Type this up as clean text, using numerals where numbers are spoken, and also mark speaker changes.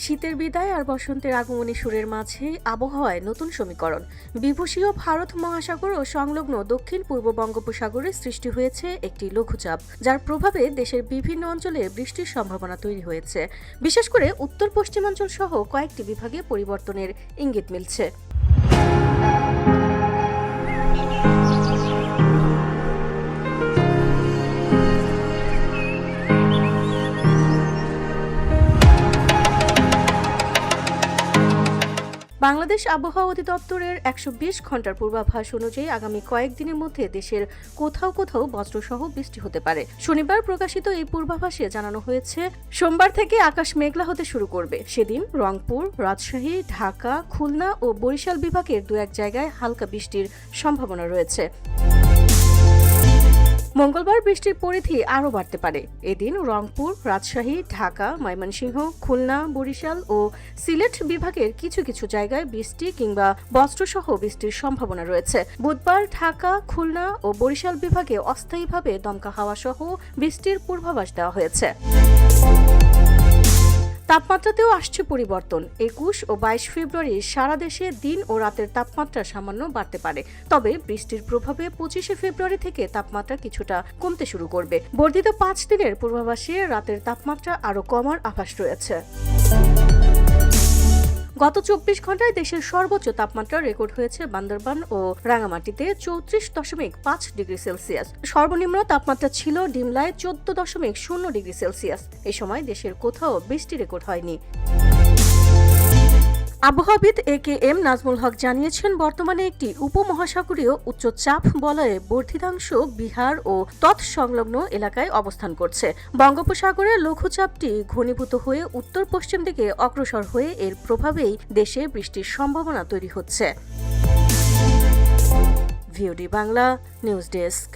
Speaker 1: শীতের বিদায় আর বসন্তের আগমনী সুরের মাঝে আবহাওয়ায় নতুন সমীকরণ। বিভূষীয় ভারত মহাসাগর ও সংলগ্ন দক্ষিণ পূর্ব বঙ্গোপসাগরে সৃষ্টি হয়েছে একটি লঘুচাপ, যার প্রভাবে দেশের বিভিন্ন অঞ্চলে বৃষ্টির সম্ভাবনা তৈরি হয়েছে। বিশেষ করে উত্তর পশ্চিমাঞ্চল সহ কয়েকটি বিভাগে পরিবর্তনের ইঙ্গিত মিলছে। বাংলাদেশ আবহাওয়া অধিদপ্তরের ১২০ ঘন্টার পূর্বাভাস অনুযায়ী আগামী কয়েকদিনের মধ্যে দেশের কোথাও কোথাও বজ্রসহ বৃষ্টি হতে পারে। শনিবার প্রকাশিত এই পূর্বাভাসে জানানো হয়েছে, সোমবার থেকে আকাশ মেঘলা হতে শুরু করবে। সেদিন রংপুর, রাজশাহী, ঢাকা, খুলনা ও বরিশাল বিভাগের দু এক জায়গায় হালকা বৃষ্টির সম্ভাবনা রয়েছে। মঙ্গলবার বৃষ্টির পরিধি আরও বাড়তে পারে। এদিন রংপুর, রাজশাহী, ঢাকা, ময়মনসিংহ, খুলনা, বরিশাল ও সিলেট বিভাগের কিছু কিছু জায়গায় বৃষ্টি কিংবা বজ্রসহ বৃষ্টির সম্ভাবনা রয়েছে। বুধবার ঢাকা, খুলনা ও বরিশাল বিভাগে অস্থায়ীভাবে দমকা হাওয়া সহ বৃষ্টির পূর্বাভাস দেওয়া হয়েছে। তাপমাত্রাতেও আসছে পরিবর্তন। ২১ ও ২২ ফেব্রুয়ারি সারা দেশে দিন ও রাতের তাপমাত্রা সামান্য বাড়তে পারে। তবে বৃষ্টির প্রভাবে ২৫শে ফেব্রুয়ারি থেকে তাপমাত্রা কিছুটা কমতে শুরু করবে। বর্ধিত ৫ দিনের পূর্বাভাসে রাতের তাপমাত্রা আরও কমার আভাস রয়েছে। গত ২৪ ঘন্টায় দেশের সর্বোচ্চ তাপমাত্রা রেকর্ড হয়েছে বান্দরবান ও রাঙামাটিতে ৩৪.৫ ডিগ্রি সেলসিয়াস। সর্বনিম্ন তাপমাত্রা ছিল ডিমলায় ১৪.০ ডিগ্রি সেলসিয়াস। এ সময় দেশের কোথাও বৃষ্টি রেকর্ড হয়নি। আবহাওয়াবিদ AKM নাজমুল হক জানিয়েছেন, বর্তমানে একটি উপমহাসাগরীয় উচ্চচাপ বলয়ে বর্ধিতাংশ বিহার ও তৎসংলগ্ন এলাকায় অবস্থান করছে। বঙ্গোপসাগরে লঘুচাপটি ঘনীভূত হয়ে উত্তর পশ্চিম দিকে অগ্রসর হয়ে এর প্রভাবেই দেশে বৃষ্টির সম্ভাবনা তৈরি হচ্ছে। VOD Bangla news desk.